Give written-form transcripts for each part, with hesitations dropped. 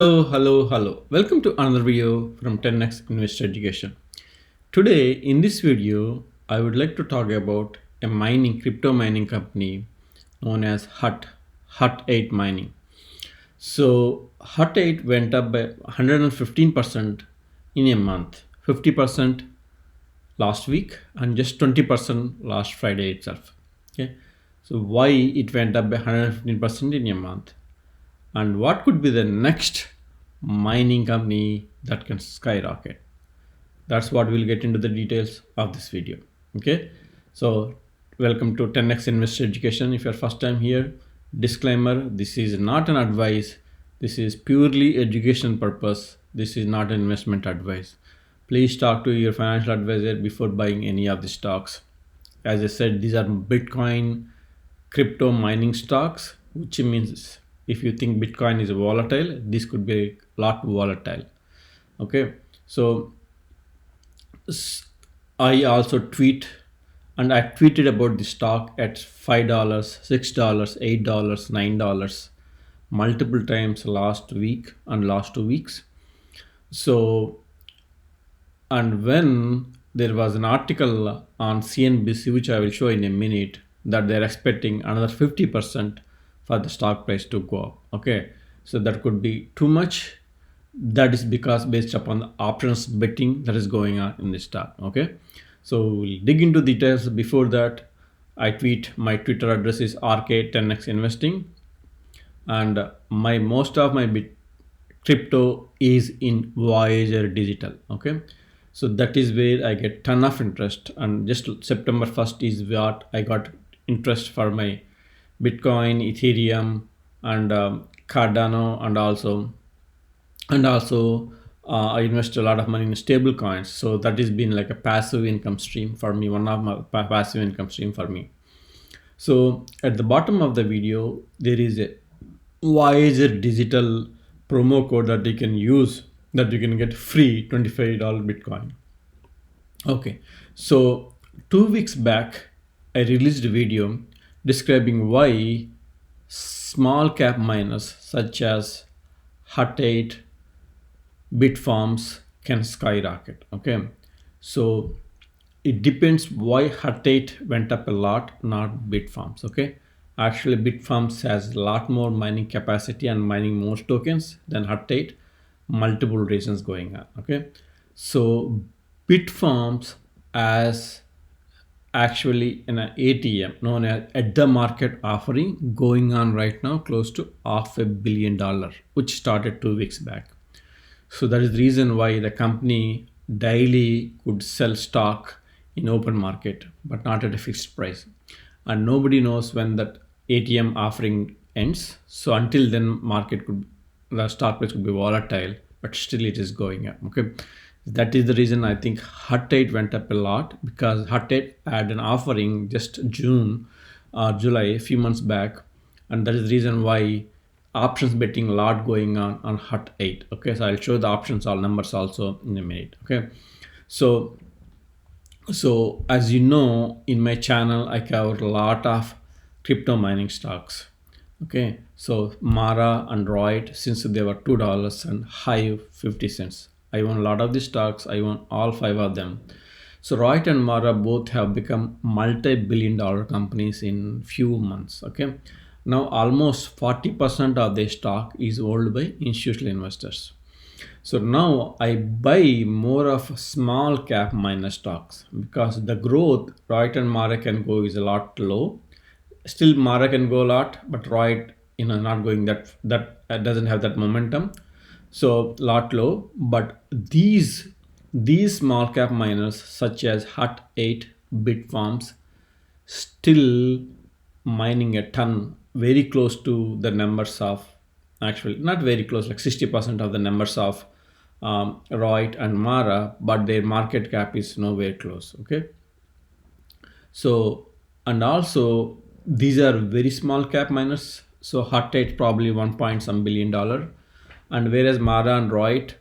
Hello. Welcome to another video from 10x Investor Education. Today, in this video, I would like to talk about a crypto mining company known as HUT8 mining. So HUT8 went up by 115% in a month, 50% last week, and just 20% last Friday itself. Okay, so why it went up by 115% in a month? And what could be the next mining company that can skyrocket? That's what we'll get into the details of this video. Okay, so welcome to 10x Investor Education. If you're first time here, disclaimer, this is not an advice. This is purely education purpose. This is not investment advice. Please talk to your financial advisor before buying any of the stocks. As I said, these are Bitcoin crypto mining stocks, which means if you think Bitcoin is volatile, this could be a lot volatile. Okay, so I also tweet, and I tweeted about the stock at $5, $6, $8, $9 multiple times last week and last 2 weeks. So, and when there was an article on CNBC, which I will show in a minute, that they're expecting another 50% for the stock price to go up. Okay, so that could be too much. That is because based upon the options betting that is going on in the stock. Okay, so we'll dig into details. Before that, I tweet, my Twitter address is RK10x investing, and most of my crypto is in Voyager digital. Okay, so that is where I get ton of interest, and just September 1st is what I got interest for my Bitcoin, Ethereum, and Cardano, and also I invest a lot of money in stable coins. So that has been like a passive income stream for me, one of my passive income stream for me. So at the bottom of the video, there is a Voyager digital promo code that you can use, that you can get free $25 Bitcoin. Okay, so 2 weeks back, I released a video describing why small cap miners such as HUT8, Bitfarms can skyrocket. Okay, so it depends why HUT8 went up a lot, not Bitfarms. Okay, actually Bitfarms has a lot more mining capacity and mining more tokens than HUT8. Multiple reasons going on. Okay, so Bitfarms as actually an ATM known as at the market offering going on right now, close to $500 million, which started 2 weeks back. So that is the reason why the company daily could sell stock in open market, but not at a fixed price. And nobody knows when that ATM offering ends. So until then, the stock price could be volatile, but still it is going up. Okay, that is the reason I think HUT8 went up a lot, because HUT8 had an offering just June or July, a few months back, and that is the reason why options betting a lot going on HUT8. Okay, so I'll show the options all numbers also in a minute. Okay, so as you know, in my channel I cover a lot of crypto mining stocks. Okay, so Mara and Royd, since they were $2 and high 50 cents, I own a lot of these stocks. I own all 5 of them. So Royd and Mara both have become multi-billion-dollar companies in few months. Okay, now almost 40% of their stock is owned by institutional investors. So now I buy more of small cap miner stocks, because the growth Royd and Mara can go is a lot low. Still Mara can go a lot, but Royd, not going that doesn't have that momentum. So lot low, but these small cap miners such as HUT8, Bitfarms, still mining a ton, very close to the numbers of, actually not very close, like 60% of the numbers of Royd and Mara, but their market cap is nowhere close. Okay, so, and also these are very small cap miners. So HUT8 probably 1 point some billion dollar, and whereas Mara and Royd,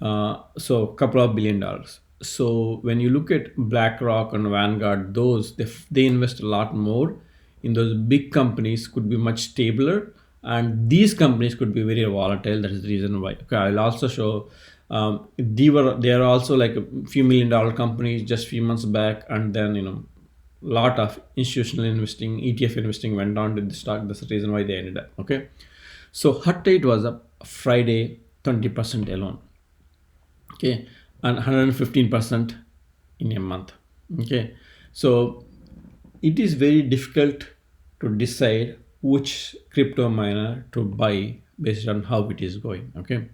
so a couple of $1 billion. So when you look at BlackRock and Vanguard, those they invest a lot more in those big companies, could be much stabler and these companies could be very volatile. That is the reason why. Okay, I'll also show they are also like a few $1 million companies just few months back, and then lot of institutional investing, ETF investing went on to the stock. That's the reason why they ended up. Okay, so HUT8 was up Friday 20% alone. Okay, and 115% in a month. Okay, so it is very difficult to decide which crypto miner to buy based on how it is going. Okay,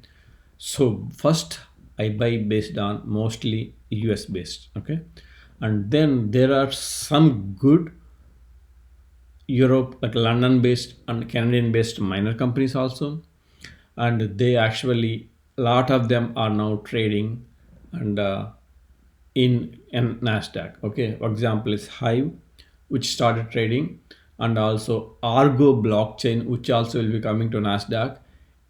so first I buy based on mostly US based. Okay, and then there are some good Europe, like London based and Canadian based miner companies also, and they actually, a lot of them are now trading and in NASDAQ. Okay, for example is Hive, which started trading, and also Argo blockchain, which also will be coming to NASDAQ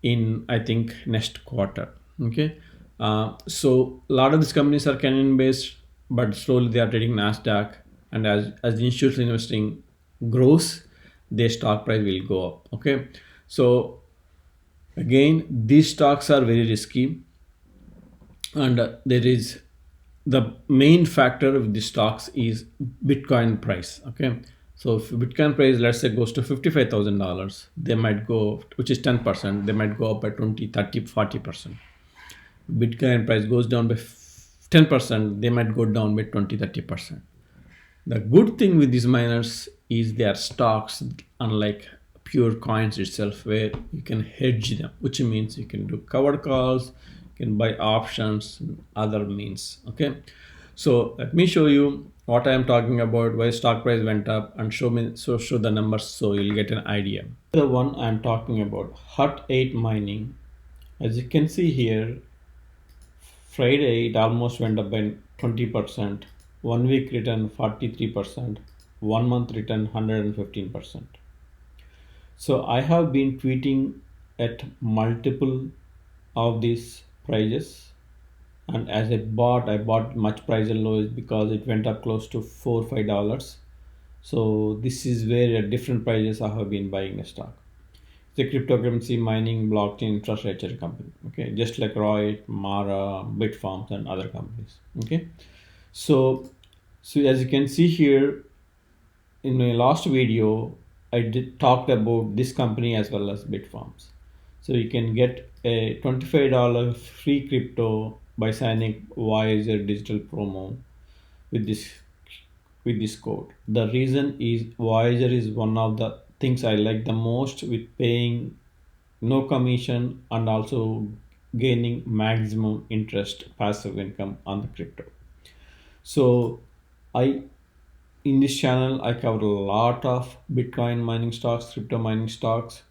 in, I think, next quarter. Okay, so a lot of these companies are Canadian based, but slowly they are trading NASDAQ, and as the institutional investing grows, their stock price will go up. Okay, so again, these stocks are very risky, and there is the main factor of the stocks is Bitcoin price. Okay, so if Bitcoin price, let's say, goes to $55,000, they might go, which is 10%, they might go up by 20, 30, 40%. Bitcoin price goes down by 10%, they might go down by 20, 30%. The good thing with these miners is they are stocks, unlike pure coins itself, where you can hedge them, which means you can do covered calls, you can buy options, and other means. Okay, so let me show you what I am talking about, why stock price went up, and show the numbers so you'll get an idea. The one I'm talking about, HUT8 mining. As you can see here, Friday it almost went up by 20%. 1 week return 43%. 1 month return 115%. So I have been tweeting at multiple of these prices, and as I bought much price low because it went up close to $4 or $5. So this is where at different prices I have been buying a stock. It's a cryptocurrency mining blockchain infrastructure company. Okay, just like Roy, Mara, Bitfarms, and other companies. Okay, so as you can see here, in my last video, I did talked about this company as well as Bitfarms. So you can get a $25 free crypto by signing Voyager digital promo with this code. The reason is Voyager is one of the things I like the most, with paying no commission and also gaining maximum interest passive income on the crypto. So I in this channel I cover a lot of Bitcoin mining stocks, crypto mining stocks.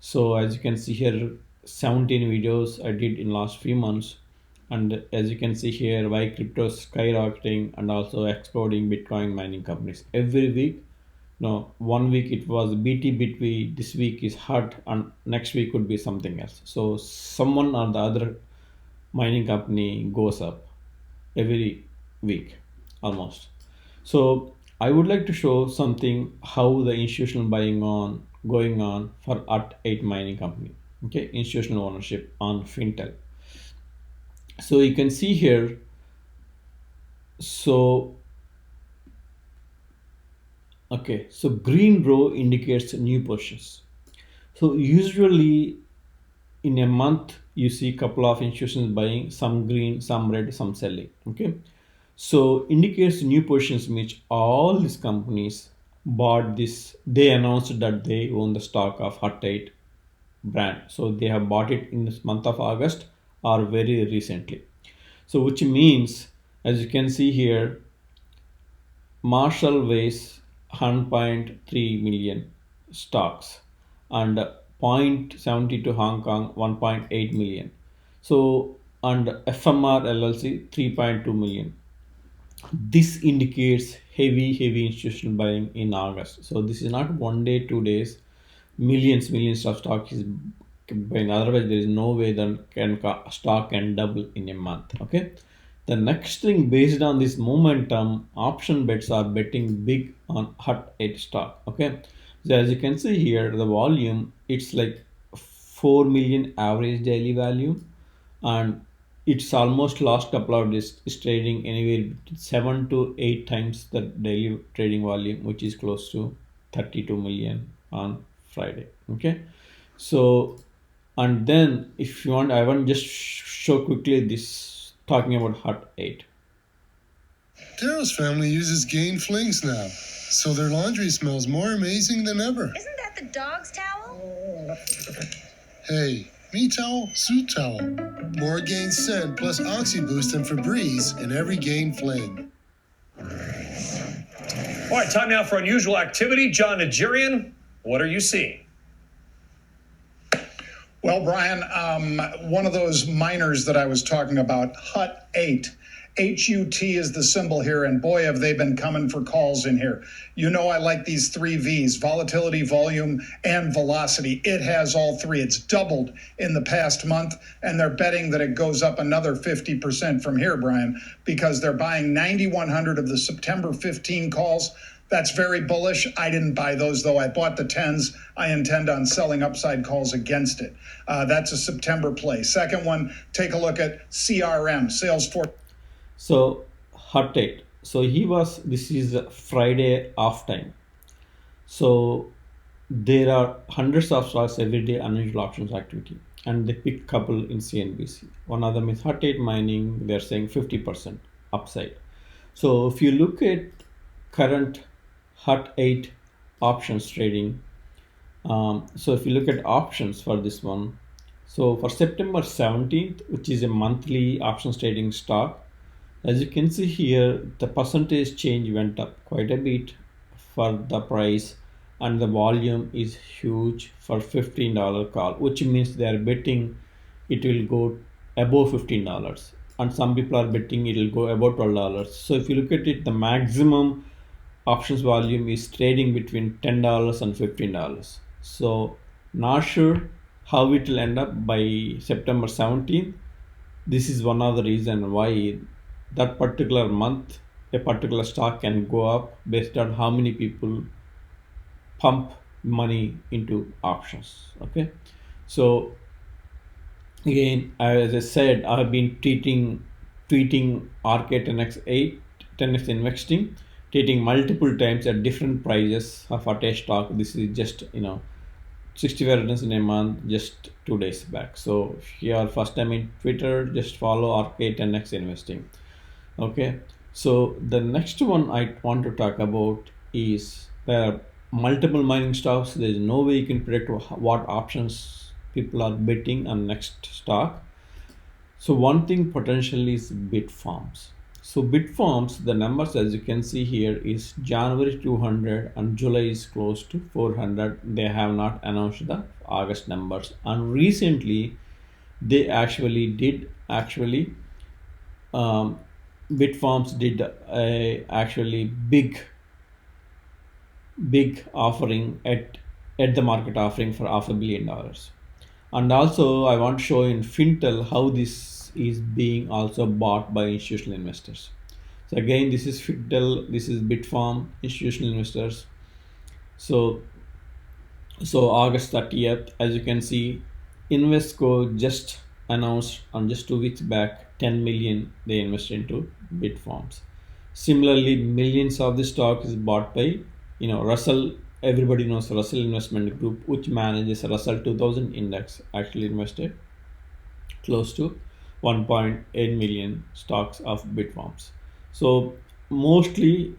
So as you can see here, 17 videos I did in last few months, and as you can see here, why crypto is skyrocketing and also exploding Bitcoin mining companies every week. No, 1 week it was BT, this week is HUT, and next week could be something else. So someone or the other mining company goes up every week almost. So I would like to show something how the institutional buying on going on for HUT8 mining company. Okay, institutional ownership on Fintel. So you can see here, so okay, so green row indicates new positions. So usually in a month you see a couple of institutions buying, some green, some red, some selling. Okay, so indicates new positions, which all these companies bought this. They announced that they own the stock of HUT8 brand, so they have bought it in this month of August or very recently. So which means, as you can see here, Marshall weighs 1.3 million stocks, and 0.70 to Hong Kong 1.8 million. So and FMR LLC 3.2 million. This indicates heavy institutional buying in August. So this is not 1 day, 2 days, millions of stock is buying. Otherwise there is no way that stock can double in a month. Okay, the next thing, based on this momentum, option bets are betting big on HUT8 stock. Okay, So as you can see here, the volume, it's like 4 million average daily value, and it's almost last couple of days is trading anywhere between 7 to 8 times the daily trading volume, which is close to 32 million on Friday. Okay, so and then if you want, I want to just show quickly this talking about HUT8. Daryl's family uses Gain Flings now, so their laundry smells more amazing than ever. Isn't that the dog's towel? Hey, me towel, suit towel. More Gain scent plus Oxy Boost and Febreze in every Gain Fling. All right, time now for unusual activity. John Nigerian, what are you seeing? Well, Brian, one of those miners that I was talking about, HUT8. HUT is the symbol here, and boy, have they been coming for calls in here. You know I like these 3 Vs, volatility, volume, and velocity. It has all 3. It's doubled in the past month, and they're betting that it goes up another 50% from here, Brian, because they're buying 9,100 of the September 15 calls. That's very bullish. I didn't buy those, though. I bought the 10s. I intend on selling upside calls against it. That's a September play. Second one, take a look at CRM, Salesforce. So HUT8. So this is a Friday off time. So there are hundreds of stocks every day, unusual options activity, and they pick couple in CNBC. One of them is HUT8 mining. They're saying 50% upside. So if you look at current HUT8 options trading, so if you look at options for this one, so for September 17th, which is a monthly options trading stock, as you can see here, the percentage change went up quite a bit for the price, and the volume is huge for $15 call, which means they are betting it will go above $15, and some people are betting it will go above $12. So if you look at it, the maximum options volume is trading between $10 and $15. So not sure how it will end up by September 17th. This is one of the reason why that particular month a particular stock can go up based on how many people pump money into options. Okay, so again, as I said, I have been tweeting RK10x8 10x investing, tweeting multiple times at different prices of a stock. This is just 65 returns in a month just 2 days back. So if you are first time in Twitter, just follow RK10x investing. Okay, so the next one I want to talk about is there are multiple mining stocks. There is no way you can predict what options people are betting on next stock. So one thing potentially is Bitfarms. So Bitfarms, the numbers as you can see here is January 200 and July is close to 400. They have not announced the August numbers, and recently they Bitfarms did a actually big offering at the market offering for $500 million. And also I want to show in Fintel how this is being also bought by institutional investors. So again, this is Fintel, this is Bitfarm, institutional investors. So August 30th, as you can see, Invesco just announced on just 2 weeks back 10 million they invested into Bitfarms. Similarly, millions of the stock is bought by Russell. Everybody knows Russell Investment Group, which manages Russell 2000 index, actually invested close to 1.8 million stocks of Bitfarms. So mostly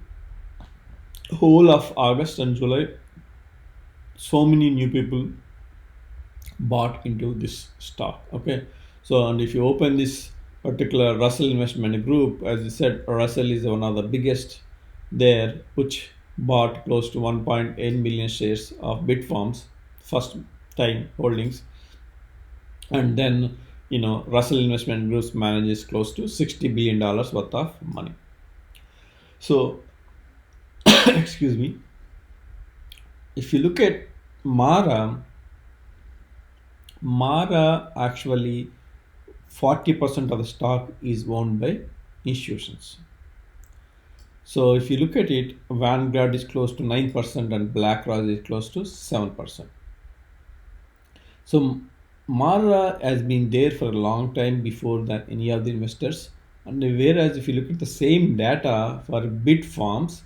whole of August and July, so many new people bought into this stock. Okay, so and if you open this particular Russell Investment Group, as I said, Russell is one of the biggest there, which bought close to 1.8 million shares of Bitfarms first time holdings, and then Russell Investment Group manages close to $60 billion worth of money. So excuse me, if you look at Mara actually 40% of the stock is owned by institutions. So if you look at it, Vanguard is close to 9% and BlackRock is close to 7%. So Mara has been there for a long time before that any of the investors. And whereas if you look at the same data for Bitfarms,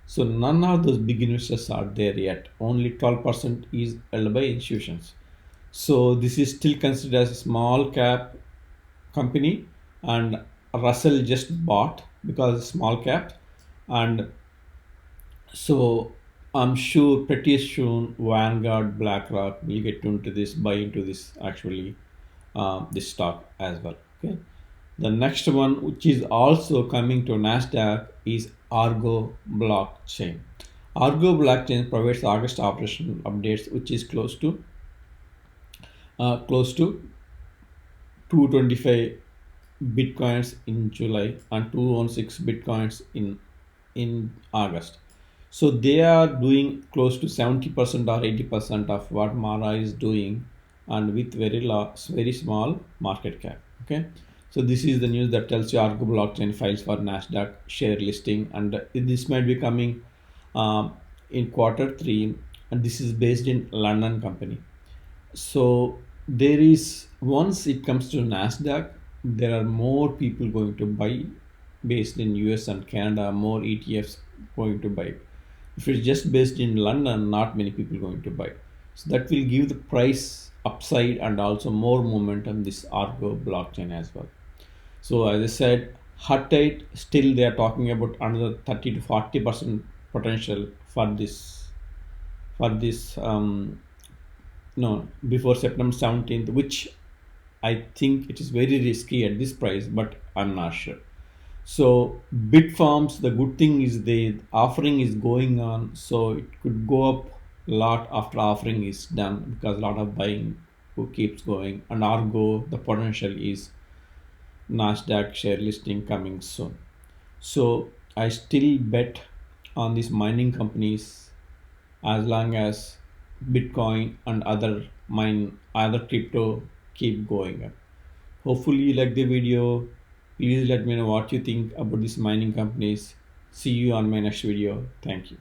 so none of those big investors are there yet. Only 12% is held by institutions. So this is still considered as a small cap company, and Russell just bought because it's small cap, and so I'm sure pretty soon Vanguard, BlackRock will get into this, buy into this actually, this stock as well. Okay. The next one, which is also coming to NASDAQ, is Argo blockchain. Argo blockchain provides August operation updates, which is close to 225 bitcoins in July and 216 bitcoins in August. So they are doing close to 70% or 80% of what Mara is doing, and with very small market cap. Okay, so this is the news that tells you Argo blockchain files for NASDAQ share listing, and this might be coming in quarter 3, and this is based in London company. So there is, once it comes to NASDAQ, there are more people going to buy based in US and Canada, more ETFs going to buy. If it's just based in London, not many people going to buy. So that will give the price upside and also more momentum this Argo blockchain as well. So as I said, HUT8 still they are talking about another 30 to 40% potential for this no, before September 17th, which I think it is very risky at this price, but I'm not sure. So Bitfarms, the good thing is the offering is going on, so it could go up a lot after offering is done because a lot of buying who keeps going. And Argo, the potential is NASDAQ share listing coming soon. So I still bet on these mining companies as long as Bitcoin and other crypto keep going up. Hopefully you like the video. Please let me know what you think about these mining companies. See you on my next video. Thank you.